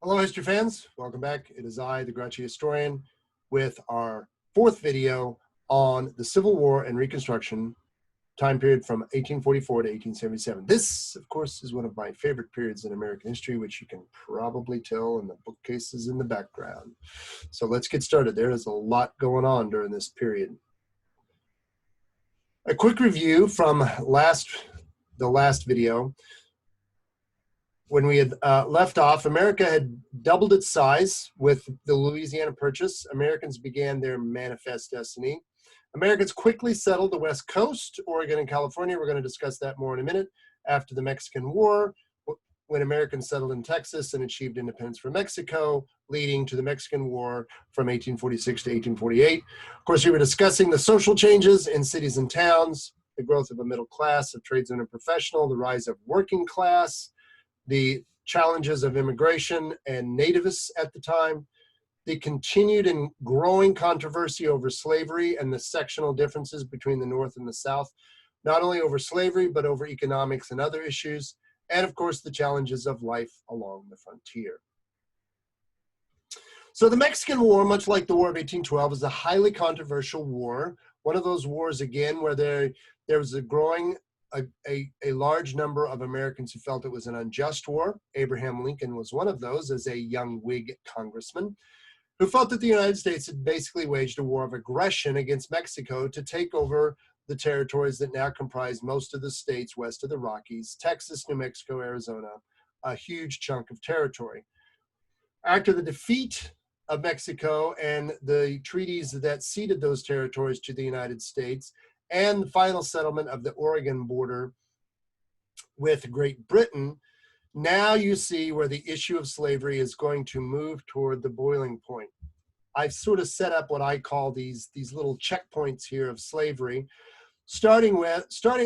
Hello, history fans. Welcome back. It is I, the grouchy historian, with our fourth video on the Civil War and Reconstruction time period from 1844 to 1877. This, of course, is one of my favorite periods in American history, which you can probably tell in the bookcases in the background. So let's get started. There is a lot going on during this period. A quick review from the last video. When we had left off, America had doubled its size with the Louisiana Purchase. Americans began their manifest destiny. Americans quickly settled the West Coast, Oregon and California. We're going to discuss that more in a minute. After the Mexican War, when Americans settled in Texas and achieved independence from Mexico, leading to the Mexican War from 1846 to 1848. Of course, we were discussing the social changes in cities and towns, the growth of a middle class of tradesmen and professional, the rise of working class, the challenges of immigration and nativists at the time, the continued and growing controversy over slavery and the sectional differences between the North and the South, not only over slavery, but over economics and other issues, and of course, the challenges of life along the frontier. So the Mexican War, much like the War of 1812, is a highly controversial war. One of those wars, again, where there was a large number of Americans who felt it was an unjust war. Abraham Lincoln was one of those as a young Whig congressman who felt that the United States had basically waged a war of aggression against Mexico to take over the territories that now comprise most of the states west of the Rockies, Texas, New Mexico, Arizona, a huge chunk of territory. After the defeat of Mexico and the treaties that ceded those territories to the United States, and the final settlement of the Oregon border with Great Britain, now you see where the issue of slavery is going to move toward the boiling point. I've sort of set up what I call these little checkpoints here of slavery, starting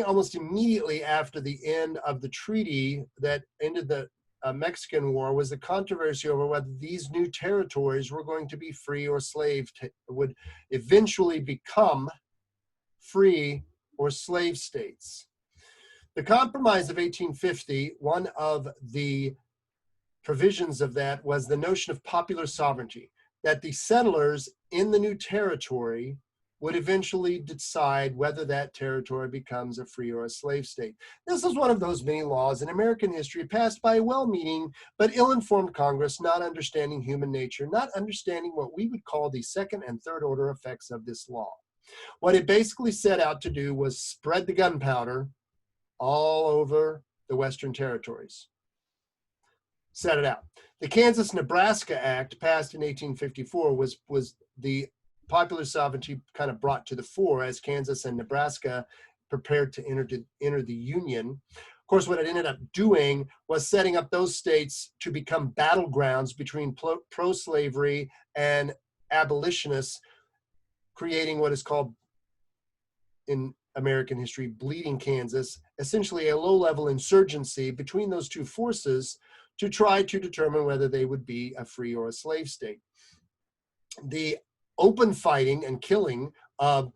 almost immediately after the end of the treaty that ended the Mexican War, was the controversy over whether these new territories were going to be free or slave, would eventually become free or slave states. The Compromise of 1850, one of the provisions of that was the notion of popular sovereignty, that the settlers in the new territory would eventually decide whether that territory becomes a free or a slave state. This is one of those many laws in American history passed by a well-meaning but ill-informed Congress, not understanding human nature, not understanding what we would call the second and third order effects of this law. What it basically set out to do was spread the gunpowder all over the Western territories. Set it out. The Kansas-Nebraska Act, passed in 1854, was the popular sovereignty kind of brought to the fore as Kansas and Nebraska prepared to enter the Union. Of course, what it ended up doing was setting up those states to become battlegrounds between pro-slavery and abolitionists, creating what is called in American history Bleeding Kansas, essentially a low-level insurgency between those two forces to try to determine whether they would be a free or a slave state. The open fighting and killing of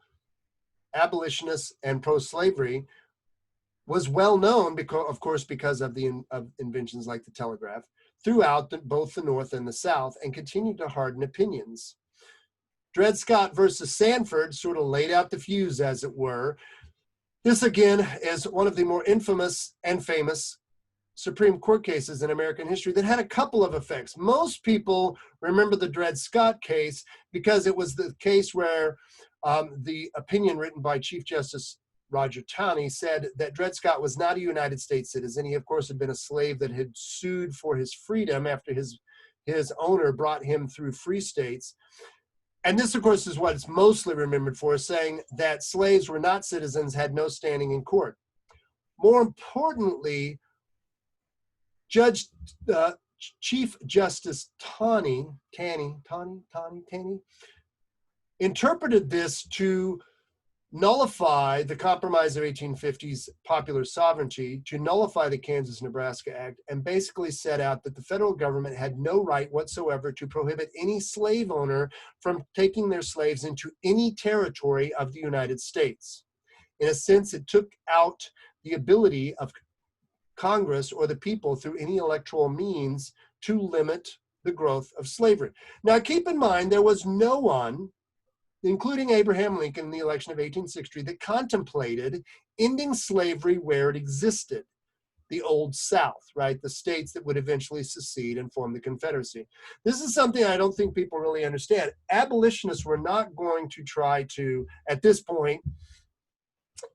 abolitionists and pro-slavery was well known, because of the inventions like the telegraph, throughout both the North and the South, and continued to harden opinions. Dred Scott versus Sanford sort of laid out the fuse, as it were. This, again, is one of the more infamous and famous Supreme Court cases in American history that had a couple of effects. Most people remember the Dred Scott case because it was the case where the opinion written by Chief Justice Roger Taney said that Dred Scott was not a United States citizen. He, of course, had been a slave that had sued for his freedom after his owner brought him through free states. And this, of course, is what it's mostly remembered for, saying that slaves were not citizens, had no standing in court. More importantly, Chief Justice Taney interpreted this to nullify the Compromise of 1850's popular sovereignty, to nullify the Kansas-Nebraska Act, and basically set out that the federal government had no right whatsoever to prohibit any slave owner from taking their slaves into any territory of the United States. In a sense, it took out the ability of Congress or the people through any electoral means to limit the growth of slavery. Now, keep in mind, there was no one, including Abraham Lincoln in the election of 1860, that contemplated ending slavery where it existed, the Old South, right? The states that would eventually secede and form the Confederacy. This is something I don't think people really understand. Abolitionists were not going to try to, at this point,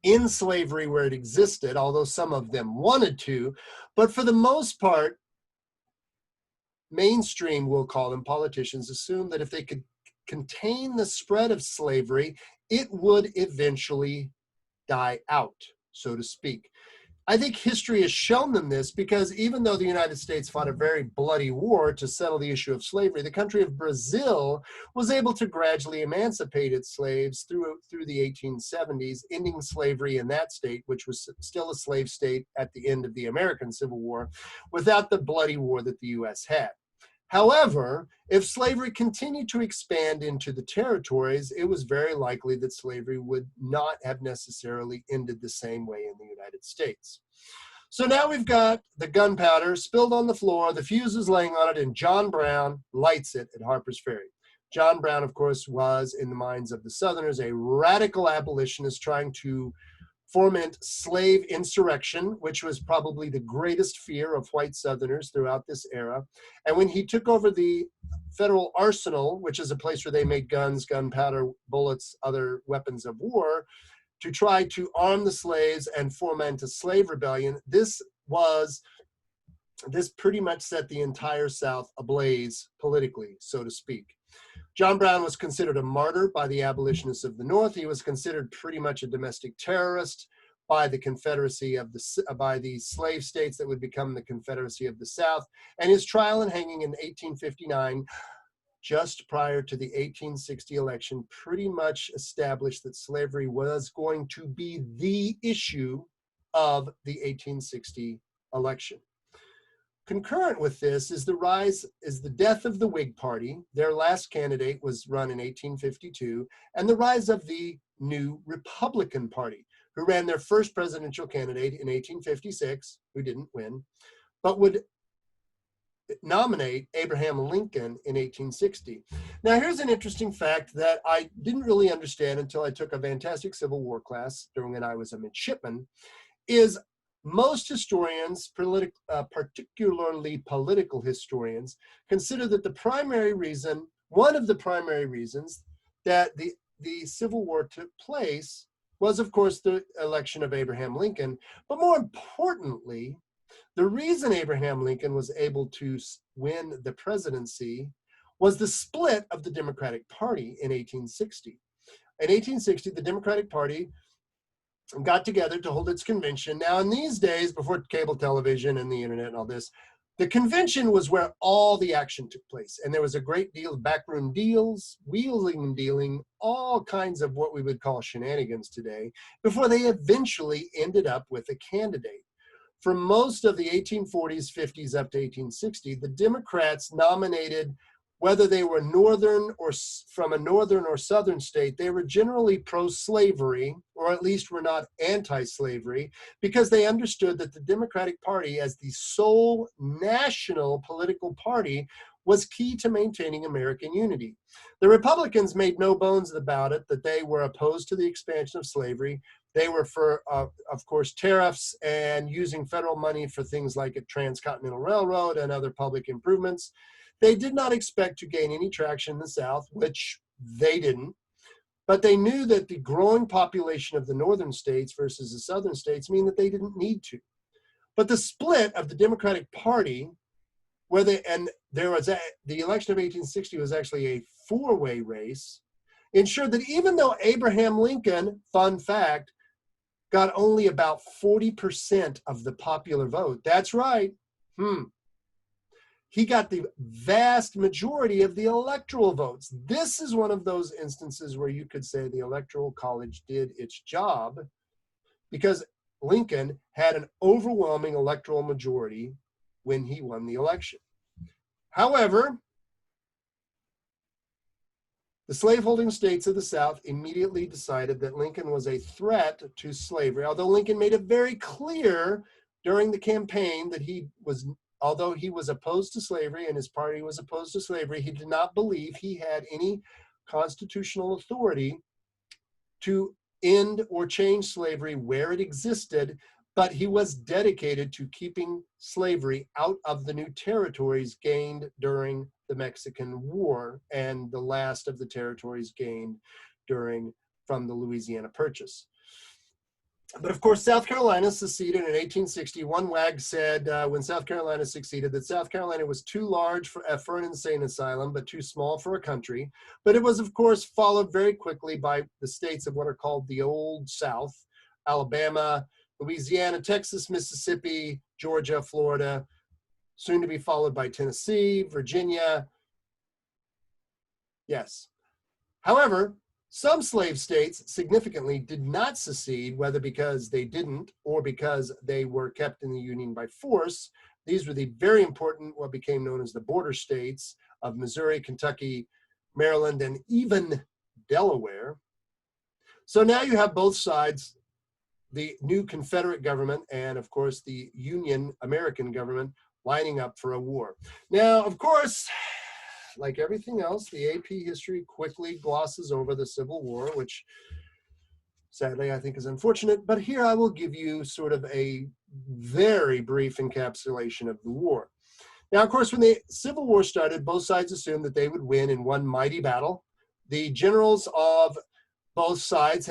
end slavery where it existed, although some of them wanted to, but for the most part, mainstream, we'll call them, politicians, assumed that if they could contain the spread of slavery, it would eventually die out, so to speak. I think history has shown them this, because even though the United States fought a very bloody war to settle the issue of slavery, the country of Brazil was able to gradually emancipate its slaves through the 1870s, ending slavery in that state, which was still a slave state at the end of the American Civil War, without the bloody war that the U.S. had. However, if slavery continued to expand into the territories, it was very likely that slavery would not have necessarily ended the same way in the United States. So now we've got the gunpowder spilled on the floor, the fuse is laying on it, and John Brown lights it at Harper's Ferry. John Brown, of course, was, in the minds of the Southerners, a radical abolitionist trying to foment slave insurrection, which was probably the greatest fear of white Southerners throughout this era. And when he took over the Federal Arsenal, which is a place where they made guns, gunpowder, bullets, other weapons of war, to try to arm the slaves and foment a slave rebellion, this pretty much set the entire South ablaze politically, so to speak. John Brown was considered a martyr by the abolitionists of the North. He was considered pretty much a domestic terrorist by the Confederacy of by the slave states that would become the Confederacy of the South. And his trial and hanging in 1859, just prior to the 1860 election, pretty much established that slavery was going to be the issue of the 1860 election. Concurrent with this is the death of the Whig Party. Their last candidate was run in 1852, and the rise of the new Republican Party, who ran their first presidential candidate in 1856, who didn't win, but would nominate Abraham Lincoln in 1860. Now, here's an interesting fact that I didn't really understand until I took a fantastic Civil War class during when I was a midshipman, is most historians, particularly political historians, consider that one of the primary reasons that the Civil War took place was, of course, the election of Abraham Lincoln. But more importantly, the reason Abraham Lincoln was able to win the presidency was the split of the Democratic Party in 1860. In 1860, the Democratic Party got together to hold its convention. Now, in these days, before cable television and the internet and all this, the convention was where all the action took place. And there was a great deal of backroom deals, wheeling and dealing, all kinds of what we would call shenanigans today, before they eventually ended up with a candidate. For most of the 1840s, 50s, up to 1860, the Democrats nominated, whether they were northern or from a northern or southern state, they were generally pro-slavery, or at least were not anti-slavery, because they understood that the Democratic Party, as the sole national political party, was key to maintaining American unity. The Republicans made no bones about it, that they were opposed to the expansion of slavery. They were for, of course, tariffs and using federal money for things like a transcontinental railroad and other public improvements. They did not expect to gain any traction in the South, which they didn't, but they knew that the growing population of the northern states versus the southern states mean that they didn't need to. But the split of the Democratic Party, the election of 1860 was actually a four-way race, ensured that even though Abraham Lincoln, fun fact, got only about 40% of the popular vote. That's right. He got the vast majority of the electoral votes. This is one of those instances where you could say the Electoral College did its job, because Lincoln had an overwhelming electoral majority when he won the election. However, the slaveholding states of the South immediately decided that Lincoln was a threat to slavery, although Lincoln made it very clear during the campaign that he was although he was opposed to slavery and his party was opposed to slavery, he did not believe he had any constitutional authority to end or change slavery where it existed, but he was dedicated to keeping slavery out of the new territories gained during the Mexican War and the last of the territories gained from the Louisiana Purchase. But of course, South Carolina seceded in 1860. One wag said when South Carolina seceded that South Carolina was too large for an insane asylum, but too small for a country. But it was, of course, followed very quickly by the states of what are called the Old South: Alabama, Louisiana, Texas, Mississippi, Georgia, Florida, soon to be followed by Tennessee, Virginia. Yes. However, some slave states significantly did not secede, whether because they didn't or because they were kept in the Union by force. These were the very important, what became known as the border states of Missouri, Kentucky, Maryland, and even Delaware. So now you have both sides, the new Confederate government and, of course, the Union American government lining up for a war. Now, of course, like everything else, the AP history quickly glosses over the Civil War, which sadly I think is unfortunate. But here I will give you sort of a very brief encapsulation of the war. Now, of course, when the Civil War started, both sides assumed that they would win in one mighty battle. The generals of both sides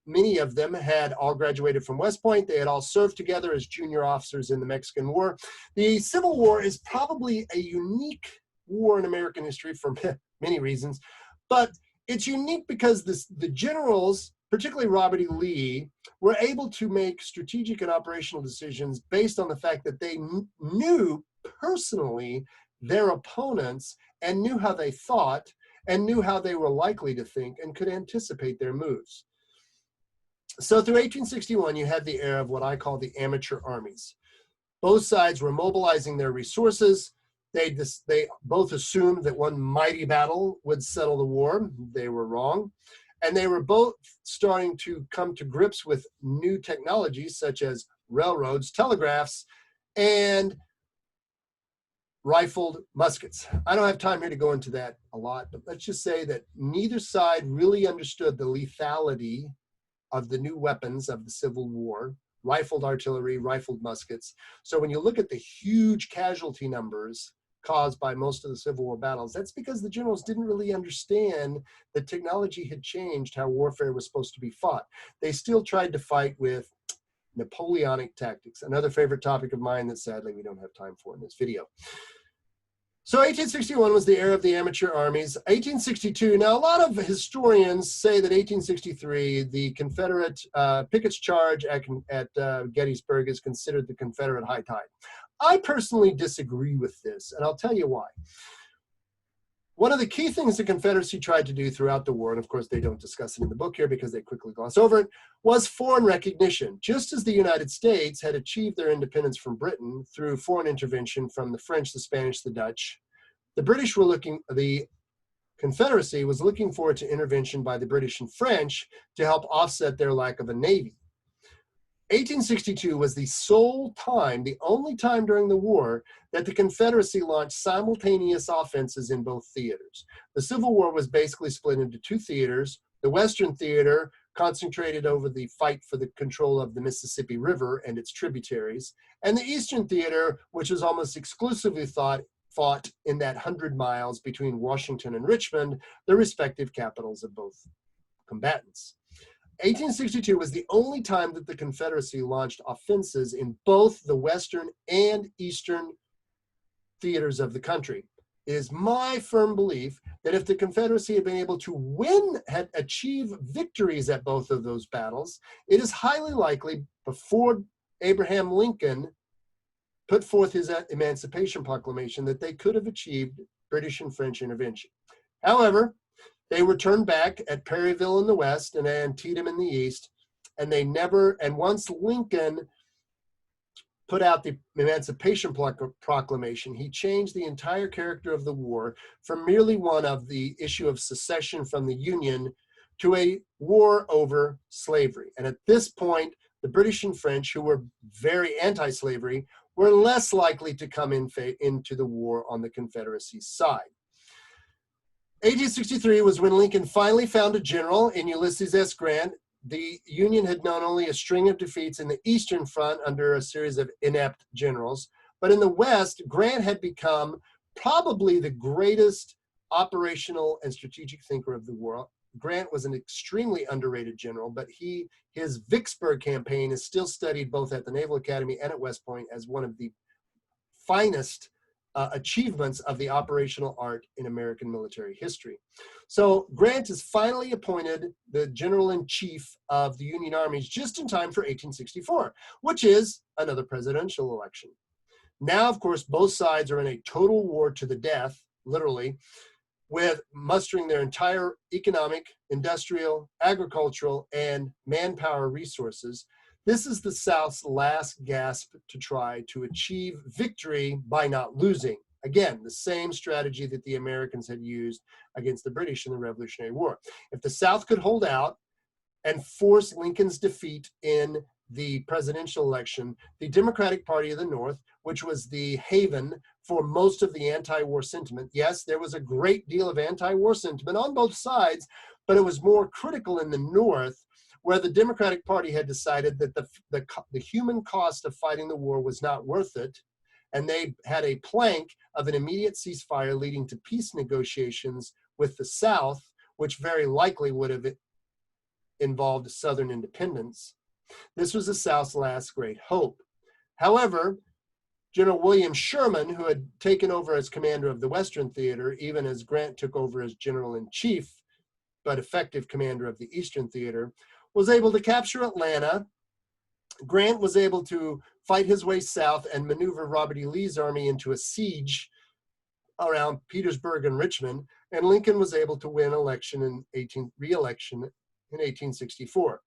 many of them had all graduated from West Point. They had all served together as junior officers in the Mexican War. The Civil War is probably a unique war in American history for many reasons, but it's unique because the generals, particularly Robert E. Lee, were able to make strategic and operational decisions based on the fact that they knew personally their opponents and knew how they thought and knew how they were likely to think and could anticipate their moves. So through 1861, you had the era of what I call the amateur armies. Both sides were mobilizing their resources. They both assumed that one mighty battle would settle the war. They were wrong. And they were both starting to come to grips with new technologies such as railroads, telegraphs, and rifled muskets. I don't have time here to go into that a lot, but let's just say that neither side really understood the lethality of the new weapons of the Civil War: rifled artillery, rifled muskets. So when you look at the huge casualty numbers caused by most of the Civil War battles, that's because the generals didn't really understand that technology had changed how warfare was supposed to be fought. They still tried to fight with Napoleonic tactics, another favorite topic of mine that sadly we don't have time for in this video. So 1861 was the era of the amateur armies. 1862, now a lot of historians say that 1863, the Confederate Pickett's charge at Gettysburg is considered the Confederate high tide. I personally disagree with this, and I'll tell you why. One of the key things the Confederacy tried to do throughout the war, and of course they don't discuss it in the book here because they quickly gloss over it, was foreign recognition. Just as the United States had achieved their independence from Britain through foreign intervention from the French, the Spanish, the Dutch, the Confederacy was looking forward to intervention by the British and French to help offset their lack of a navy. 1862 was the sole time, the only time during the war, that the Confederacy launched simultaneous offenses in both theaters. The Civil War was basically split into two theaters. The Western theater concentrated over the fight for the control of the Mississippi River and its tributaries, and the Eastern theater, which was almost exclusively fought in that 100 miles between Washington and Richmond, the respective capitals of both combatants. 1862 was the only time that the Confederacy launched offenses in both the Western and Eastern theaters of the country. It is my firm belief that if the Confederacy had been able to achieve victories at both of those battles, it is highly likely before Abraham Lincoln put forth his Emancipation Proclamation that they could have achieved British and French intervention. However, they were turned back at Perryville in the west and Antietam in the east, and once Lincoln put out the Emancipation Proclamation, he changed the entire character of the war from merely one of the issue of secession from the Union to a war over slavery. And at this point, the British and French, who were very anti-slavery, were less likely to come into the war on the Confederacy's side. 1863 was when Lincoln finally found a general in Ulysses S. Grant. The Union had known only a string of defeats in the Eastern Front under a series of inept generals. But in the West, Grant had become probably the greatest operational and strategic thinker of the war. Grant was an extremely underrated general, but his Vicksburg campaign is still studied both at the Naval Academy and at West Point as one of the finest achievements of the operational art in American military history. So Grant is finally appointed the general-in-chief of the Union armies just in time for 1864, which is another presidential election. Now, of course, both sides are in a total war to the death, literally, with mustering their entire economic, industrial, agricultural, and manpower resources. This is the South's last gasp to try to achieve victory by not losing. Again, the same strategy that the Americans had used against the British in the Revolutionary War. If the South could hold out and force Lincoln's defeat in the presidential election, the Democratic Party of the North, which was the haven for most of the anti-war sentiment. Yes, there was a great deal of anti-war sentiment on both sides, but it was more critical in the North, where the Democratic Party had decided that the human cost of fighting the war was not worth it, and they had a plank of an immediate ceasefire leading to peace negotiations with the South, which very likely would have involved Southern independence. This was the South's last great hope. However, General William Sherman, who had taken over as commander of the Western Theater, even as Grant took over as general-in-chief, but effective commander of the Eastern Theater, was able to capture Atlanta. Grant was able to fight his way south and maneuver Robert E. Lee's army into a siege around Petersburg and Richmond, and Lincoln was able to win re-election in 1864.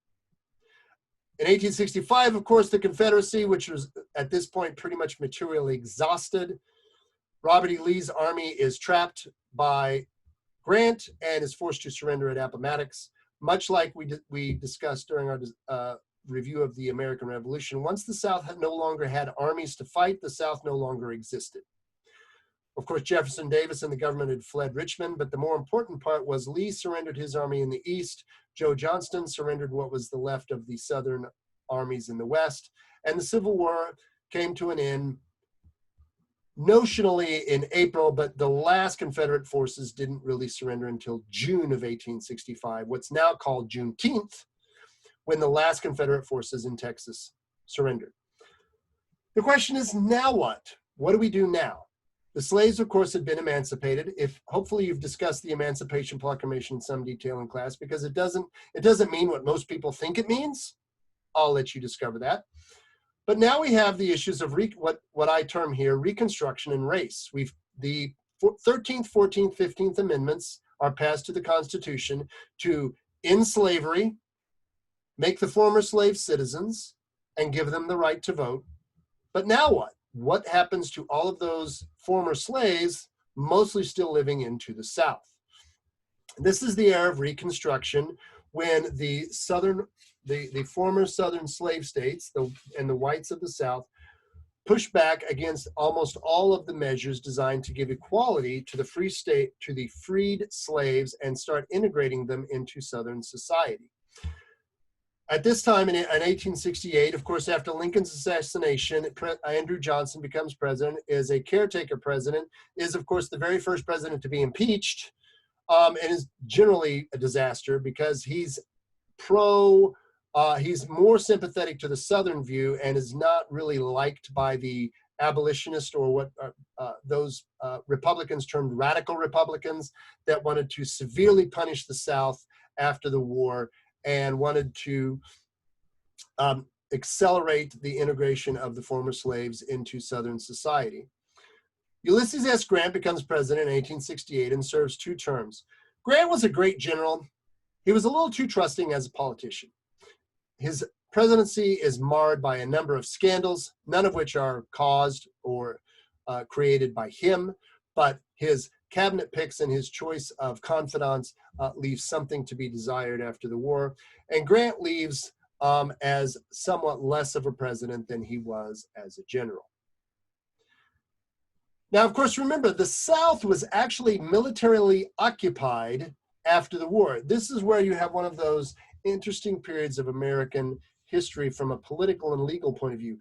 In 1865, of course, the Confederacy, which was at this point pretty much materially exhausted, Robert E. Lee's army is trapped by Grant and is forced to surrender at Appomattox. Much like we discussed during our review of the American Revolution, once the South had no longer had armies to fight, the South no longer existed. Of course, Jefferson Davis and the government had fled Richmond, but the more important part was Lee surrendered his army in the East, Joe Johnston surrendered what was the left of the Southern armies in the West, and the Civil War came to an end notionally in April, but the last Confederate forces didn't really surrender until June of 1865, what's now called Juneteenth, when the last Confederate forces in Texas surrendered. The question is, now what? What do we do now? The slaves, of course, had been emancipated. Hopefully you've discussed the Emancipation Proclamation in some detail in class, because it doesn't mean what most people think it means. I'll let you discover that. But now we have the issues of what I term here Reconstruction and Race. The 13th, 14th, 15th Amendments are passed to the Constitution to end slavery, make the former slaves citizens, and give them the right to vote. But now what? What happens to all of those former slaves, mostly still living into the South? This is the era of Reconstruction, when the former Southern slave states and the whites of the South push back against almost all of the measures designed to give equality to the freed slaves and start integrating them into Southern society. At this time in 1868, of course, after Lincoln's assassination, Andrew Johnson becomes president, is a caretaker president, is, of course, the very first president to be impeached, and is generally a disaster because he's more sympathetic to the Southern view and is not really liked by the abolitionists, or what those Republicans termed radical Republicans, that wanted to severely punish the South after the war and wanted to accelerate the integration of the former slaves into Southern society. Ulysses S. Grant becomes president in 1868 and serves 2 terms. Grant was a great general. He was a little too trusting as a politician. His presidency is marred by a number of scandals, none of which are caused or created by him, but his cabinet picks and his choice of confidants leaves something to be desired after the war. And Grant leaves as somewhat less of a president than he was as a general. Now, of course, remember, the South was actually militarily occupied after the war. This is where you have one of those interesting periods of American history from a political and legal point of view.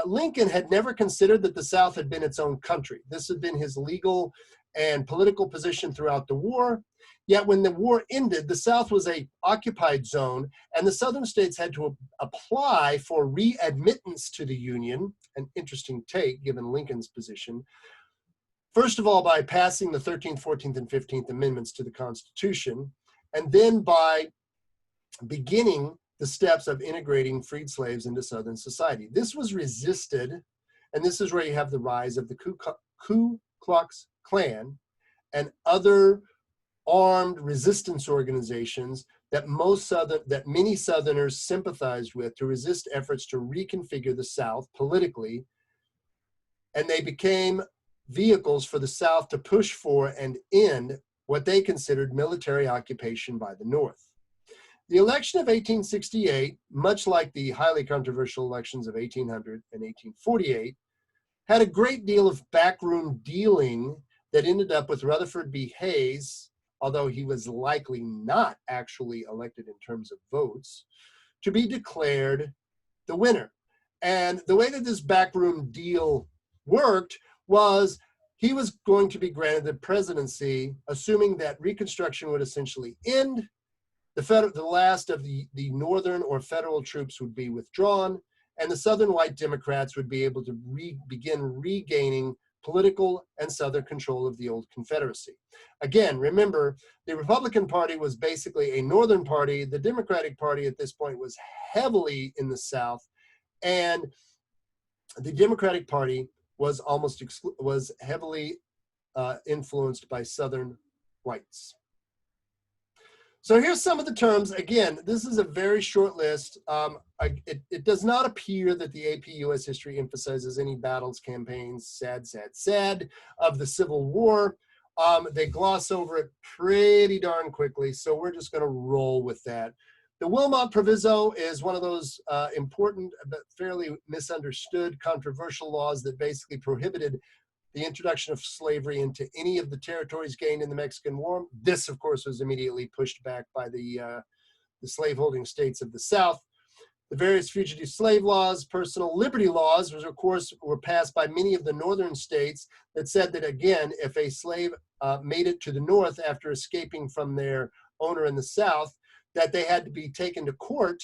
Lincoln had never considered that the South had been its own country. This had been his legal and political position throughout the war. Yet when the war ended, the South was an occupied zone, and the Southern states had to apply for readmittance to the Union, an interesting take given Lincoln's position. First of all, by passing the 13th, 14th, and 15th Amendments to the Constitution, and then by beginning the steps of integrating freed slaves into Southern society. This was resisted, and this is where you have the rise of the Ku Klux Klan and other armed resistance organizations that many Southerners sympathized with to resist efforts to reconfigure the South politically, and they became vehicles for the South to push for and end what they considered military occupation by the North. The election of 1868, much like the highly controversial elections of 1800 and 1848, had a great deal of backroom dealing that ended up with Rutherford B Hayes, although he was likely not actually elected in terms of votes, to be declared the winner. And the way that this backroom deal worked was he was going to be granted the presidency, assuming that Reconstruction would essentially end, the last of the Northern or federal troops would be withdrawn, and the Southern white Democrats would be able to begin regaining political and Southern control of the old Confederacy. Again, remember, the Republican Party was basically a Northern party. The Democratic Party at this point was heavily in the South, and the Democratic Party was was heavily influenced by Southern whites. So here's some of the terms. Again, this is a very short list. It does not appear that the AP US History emphasizes any battles, campaigns, sad of the Civil War. They gloss over it pretty darn quickly, so we're just going to roll with that. The Wilmot Proviso is one of those important but fairly misunderstood controversial laws that basically prohibited the introduction of slavery into any of the territories gained in the Mexican War. This, of course, was immediately pushed back by the slaveholding states of the South. The various fugitive slave laws, personal liberty laws, which of course were passed by many of the northern states, that said that, again, if a slave made it to the North after escaping from their owner in the South, that they had to be taken to court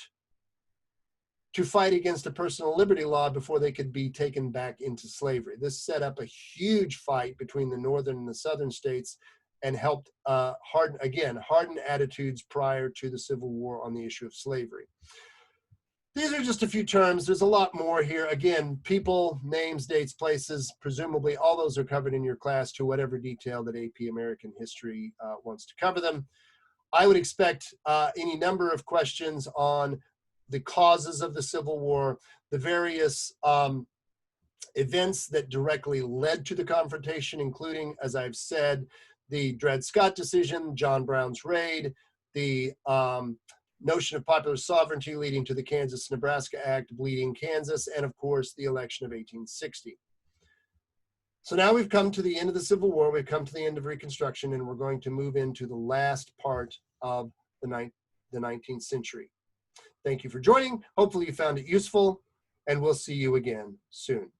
to fight against a personal liberty law before they could be taken back into slavery. This set up a huge fight between the northern and the southern states and helped harden attitudes prior to the Civil War on the issue of slavery. These are just a few terms. There's a lot more here. Again, people, names, dates, places, presumably all those are covered in your class to whatever detail that AP American History wants to cover them. I would expect any number of questions on the causes of the Civil War, the various events that directly led to the confrontation, including, as I've said, the Dred Scott decision, John Brown's raid, the notion of popular sovereignty leading to the Kansas-Nebraska Act, bleeding Kansas, and of course, the election of 1860. So now we've come to the end of the Civil War, we've come to the end of Reconstruction, and we're going to move into the last part of the 19th century. Thank you for joining. Hopefully you found it useful, and we'll see you again soon.